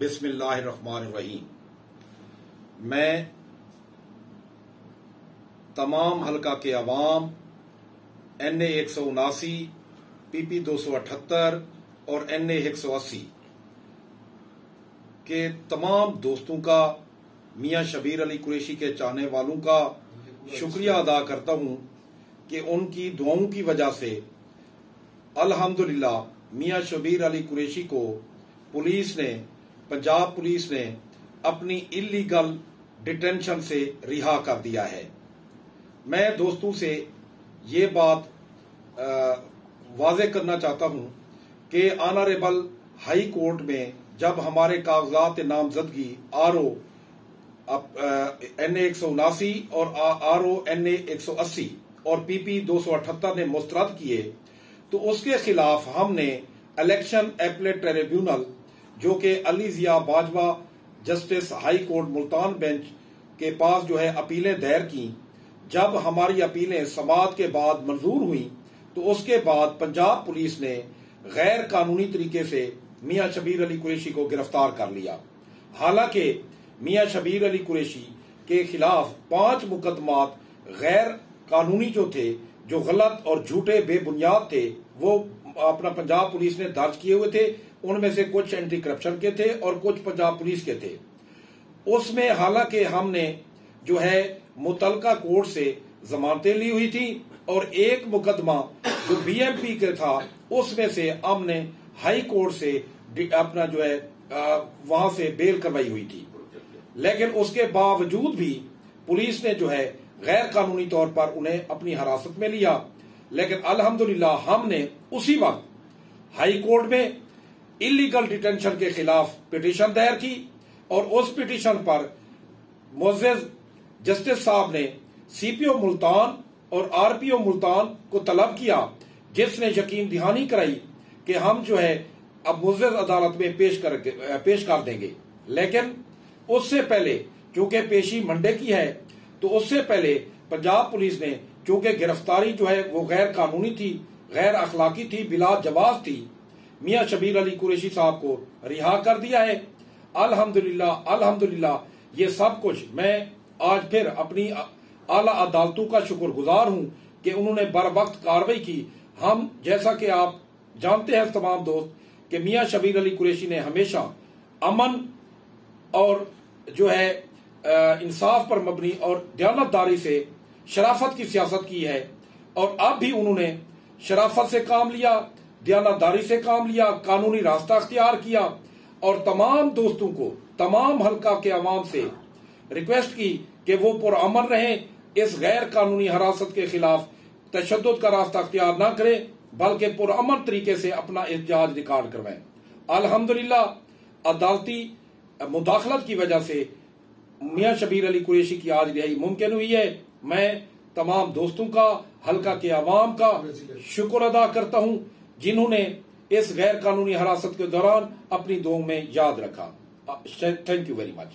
بسم اللہ الرحمن الرحیم۔ میں تمام حلقہ کے عوام NA 179 PP 278 اور NA 180 کے تمام دوستوں کا، میاں شبیر علی قریشی کے چاہنے والوں کا شکریہ ادا کرتا ہوں کہ ان کی دعاؤں کی وجہ سے الحمدللہ میاں شبیر علی قریشی کو پنجاب پولیس نے اپنی اللیگل ڈیٹینشن سے رہا کر دیا ہے۔ میں دوستوں سے یہ بات واضح کرنا چاہتا ہوں کہ آنریبل ہائی کورٹ میں جب ہمارے کاغذات نامزدگی RO NA 179 اور RO NA 180 اور PP 278 نے مسترد کیے تو اس کے خلاف ہم نے الیکشن اپیلیٹ ٹریبیونل جو کہ Ali Zia Bajwa justice high court Multan bench کے پاس اپیلیں دائر کی۔ جب ہماری اپیلیں سماعت کے بعد منظور ہوئیں تو اس کے بعد پنجاب پولیس نے غیر قانونی طریقے سے میاں شبیر علی قریشی کو گرفتار کر لیا۔ حالانکہ میاں شبیر علی قریشی کے خلاف 5 مقدمات غیر قانونی جو غلط اور جھوٹے بے بنیاد تھے وہ اپنا پنجاب پولیس نے درج کیے ہوئے تھے۔ ان میں سے کچھ اینٹی کرپشن کے تھے اور کچھ پنجاب پولیس کے تھے۔ اس میں حالانکہ ہم نے متعلقہ کورٹ سے ضمانتیں لی ہوئی تھی اور ایک مقدمہ جو BMP کے تھا اس میں سے ہم نے ہائی کورٹ سے اپنا وہاں سے بیل کروائی ہوئی تھی، لیکن اس کے باوجود بھی پولیس نے غیر قانونی طور پر انہیں اپنی حراست میں لیا۔ لیکن الحمدللہ ہم نے اسی وقت ہائی کورٹ میں اللیگل ڈیٹینشن کے خلاف پٹیشن دائر کی اور اس پٹیشن پر معزز جسٹس صاحب نے CPO ملتان اور RPO ملتان کو طلب کیا، جس نے یقین دہانی کرائی کہ ہم اب معزز عدالت میں پیش کر دیں گے۔ لیکن اس سے پہلے چونکہ پیشی منڈے کی ہے تو اس سے پہلے پنجاب پولیس نے چونکہ گرفتاری وہ غیر قانونی تھی، غیر اخلاقی تھی، بلا جواز تھی، میاں شبیر علی قریشی صاحب کو رہا کر دیا ہے۔ الحمدللہ یہ سب کچھ میں آج پھر اپنی اعلیٰ عدالتوں کا شکر گزار ہوں کہ انہوں نے بر وقت کارروائی کی۔ ہم جیسا کہ آپ جانتے ہیں تمام دوست کہ میاں شبیر علی قریشی نے ہمیشہ امن اور انصاف پر مبنی اور دیانتداری سے شرافت کی سیاست کی ہے، اور اب بھی انہوں نے شرافت سے کام لیا، دیانتداری سے کام لیا، قانونی راستہ اختیار کیا، اور تمام دوستوں کو، تمام حلقہ کے عوام سے ریکویسٹ کی کہ وہ پرامن رہیں، اس غیر قانونی حراست کے خلاف تشدد کا راستہ اختیار نہ کریں بلکہ پرامن طریقے سے اپنا احتجاج ریکارڈ کروائیں۔ الحمدللہ عدالتی مداخلت کی وجہ سے میاں شبیر علی قریشی کی آج رہائی ممکن ہوئی ہے۔ میں تمام دوستوں کا، حلقہ کے عوام کا شکر ادا کرتا ہوں جنہوں نے اس غیر قانونی حراست کے دوران اپنی دعاؤں میں یاد رکھا۔ Thank you very much.